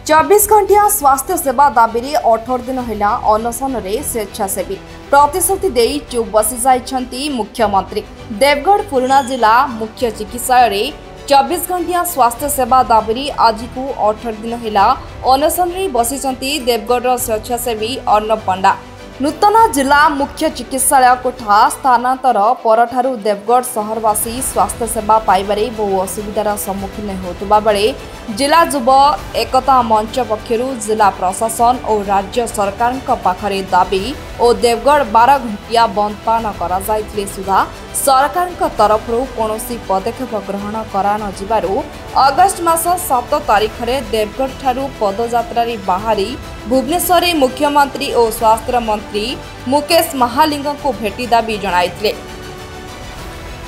24 घंटिया स्वास्थ्य सेवा दाबी 18 दिन है अनशन स्वेच्छासेवी प्रतिश्रुति दे चुप बसी जाइछंती मुख्यमंत्री। देवगढ़ पुराना जिला मुख्य चिकित्सालय 24 घंटिया स्वास्थ्य सेवा दाबी आज को 18 दिन है अनशन बसी देवगढ़ स्वेच्छासेवी अर्णव पंडा। नूतन जिला मुख्य चिकित्सालय कोठा स्थानांतर परठारु देवगढ़ सहरवासी स्वास्थ्य सेवा पाइबारे बहु असुविधार सम्मुखीन होतबा बेले जिला युव एकता मंच पक्षरु जिला प्रशासन और राज्य सरकार पाखरे दाबी और देवगढ़ 12 घंटिया बंद पालन करा जाइतले सुधा सरकार तरफ कौनसी पदक्षेप ग्रहण करा न जिबारु अगस्ट मास 7 तारिख रे देवगढ़ ठारू पदयात्रा बाहरी भुवनेश्वर मुख्यमंत्री और स्वास्थ्य मंत्री मुकेश महालिंग को भेटी दाबी जणाइतले।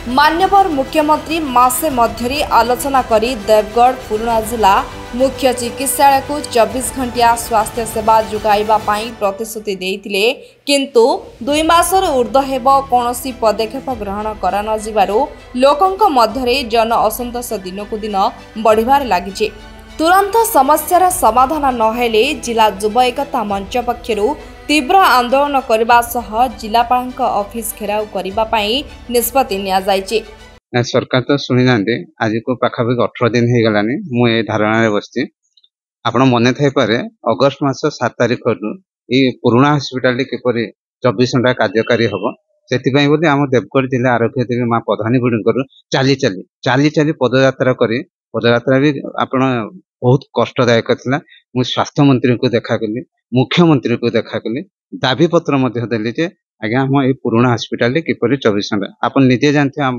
मान्यवर मुख्यमंत्री मासे मध्यरी आलोचना करी देवगढ़ पुराना जिला मुख्य चिकित्सालय को 24 घंटिया स्वास्थ्य सेवा जुगाइबा पाई प्रतिश्रुति देइतिले किंतु 2 मासर ऊर्ध्व हेबो कोनोसी पदक्षेप ग्रहण करा न जिबारु लोकंक मध्यरे जन असंतोष दिनकु दिन बढ़िबार लागिचे। तुरंत समस्यार समाधान नहेले जिला युव एकता मंच पक्षरु तीव्र आंदोलन करबा सह जिलापाल ऑफिस घेराव करबा पई निष्पत्ति निया जायछि। सरकार तो शुणी ना आज को पाखापाखि 18 दिन हो गलानी मु ए धारणा बसची। आपण मन थाई पारे अगस्ट मास 7 तारिख ये पुराना हॉस्पिटल किपरि 24 घंटा कार्यकारी हम से आम देवगढ़ जिला आरोग्य देवी माँ प्रधानी गुड़ी चली चली चली चली पदयात्रा करी पदयात्रा भी आपण बहुत कष्टदायक थिला। मु स्वास्थ्य मंत्री को देखा कली मुख्यमंत्री को देखा कली दाबी पत्र देली जे आज्ञा हम ये पुराना हॉस्पिटल किपरि 24 घंटा आप निजे जानते आम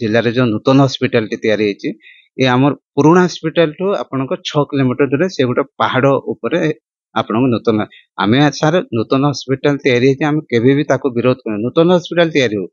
जिले जो नूतन हॉस्पिटल तैयारी ये आम पुराना हॉस्पिटल टू आपन 6 किलोमीटर दूर से गोटे पहाड़ उपरे आपन नूतन आम सार नूतन हॉस्पिटल तैयारी आम केबे भी ताको विरोध कर नूतन हॉस्पिटल तैयारी हो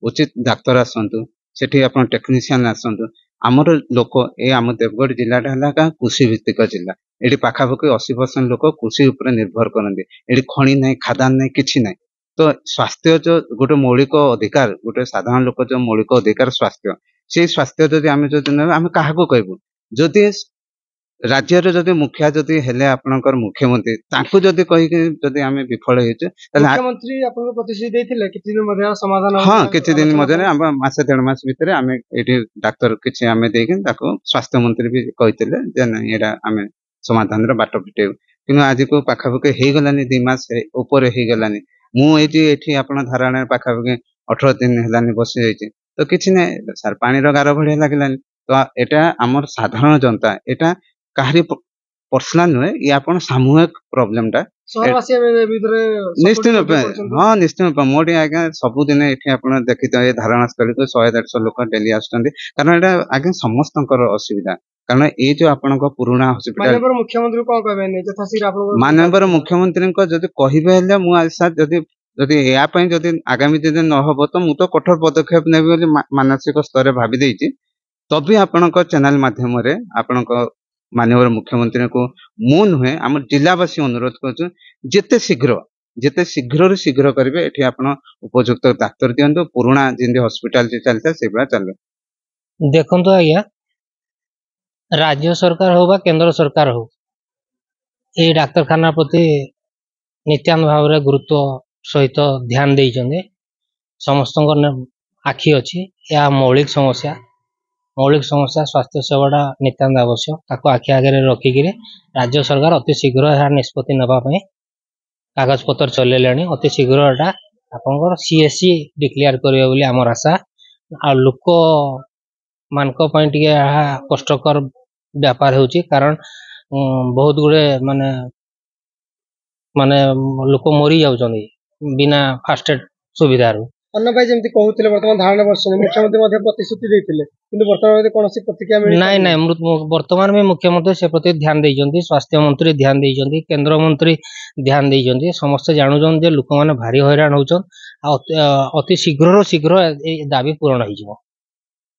उचित डाक्तर आसतु सेठी आपन टेक्नीशियन आसतु आमर लोक ये आम देवगढ़ जिलाटा है कृषि भित्तिक जिला ये पाखापाखि 80% लोक कृषि उपर निर्भर करते ये खणी ना खादान ना कि ना तो स्वास्थ्य जो गोटे मौलिक अधिकार गोटे साधारण लोक जो मौलिक अधिकार स्वास्थ्य से स्वास्थ्य जदि आम आम क्या कहबू जदि राज्य जदि मुखिया जदि हेले आपनकर मुख्यमंत्री तांको जदि कहि जदि आम विफल होइछे मुख्यमंत्री आपन प्रतिश्रुति देथिले किछि दिन मध्ये समाधान हां किछि दिन मध्ये हम मासे 1.5 मास भितरे आम एठी डाक्टर किछि आम देकिन ताको स्वास्थ्य मंत्री भी कहितले जे नहीं एडा आम समाधान रे बाट फिटेउ किनु आज को पाखापाखि हे गलानी 2 मास ऊपर हे गलानी मु एठी आपन धारणा पाखापाखि 18 दिन हेलानी बसि जाइछे तो किछि नै सर पानी रो गारो भडिया लागलानी तो एटा हमर साधारण जनता एटा काहरी पर्सनल नुहे ये आपन सामूहिक प्रॉब्लम टा सहरवासी भितरे निश्चित रूप हां निश्चित रूप मोडी आगे सब दिन एठी आपन देखितो ए धारणा स्थली को 100-150 लोक डेली आस्तंदी कारण एटा आगे समस्तनकर असुविधा कारण ए जो आपन को पुराना हॉस्पिटल माननीय मुख्यमंत्री को कहबे नै जथा सिर आपन माननीय मुख्यमंत्री को जदि कहिबे हले मु आज साथ जदि या पई जदि आगामी दिन न हो तो मु तो कठोर पदक्षेप नेबी बोली मानसिक स्तर भाबी देछि तभी आपन को चैनल माध्यम रे आपन को माननीय मुख्यमंत्री को मु नुहे आम जिलावासी अनुरोध कर जेते शीघ्र करेंगे ये आप उपयुक्त डाक्तर दिंतु पुराना जिन हॉस्पिटल चलता से चल देखो आज्ञा राज्य सरकार हो केंद्र सरकार हो ये डाक्तखाना प्रति नित्यान भाव में गुरुत्व सहित ध्यान देइछन्ते समस्त आखि अच्छी या मौलिक समस्या स्वास्थ्य सेवाटा नितांत आवश्यक ताको आखि आगे रखिक राज्य सरकार अति शीघ्र यह निष्पत्ति नापी कागज पत्र चलैले अति शीघ्र यहाँ आप सीएससी डिक्लेयर करेंगे बोली आमर आशा आ लोक मान कष्टकर व्यापार हो कारण बहुत गुड़े माने माने लोक मरी जाउछन्ती बिना फास्ट एड सुविधा अन्ना भाई जेमति कहउतिले वर्तमान धारणा वर्षन मुख्यमंत्री मध्ये प्रतिश्रुति देथिले किंतु वर्तमान मध्ये कोनोसी प्रतिक्रिया मिली नहीं वर्तमान में मुख्यमंत्री से प्रति ध्यान देइछन्ती स्वास्थ्य मंत्री ध्यान देइछन्ती केंद्र मंत्री ध्यान देइछन्ती समस्त जानुछन जे लोक माने भारी हैरान होछन अति शीघ्र ए दाबी पूर्ण होइजो।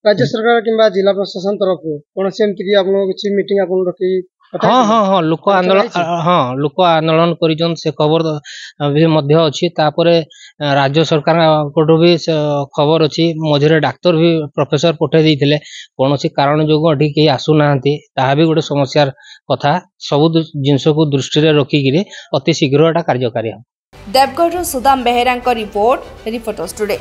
राज्य सरकार किंबा जिला प्रशासन तरफ कोनोसी एमति कि आपन किछि मीटिंग आपन रखी हाँ हाँ हाँ लोक आंदोलन हाँ लोक आंदोलन करिजन से खबर भी मध्य अछि तापरे राज्य सरकार कोठो भी खबर अछि मझरे डाक्टर भी प्रोफेसर पठे देथिले कोनोसी कारण जोगो अठी के आसु नाहंती ताहा भी गोटे समस्यार कथा सब जिंस को दृष्टि रे रखी गिरे अति शीघ्र एटा कार्यकारी Deogarh Sudam Behera report reporters today.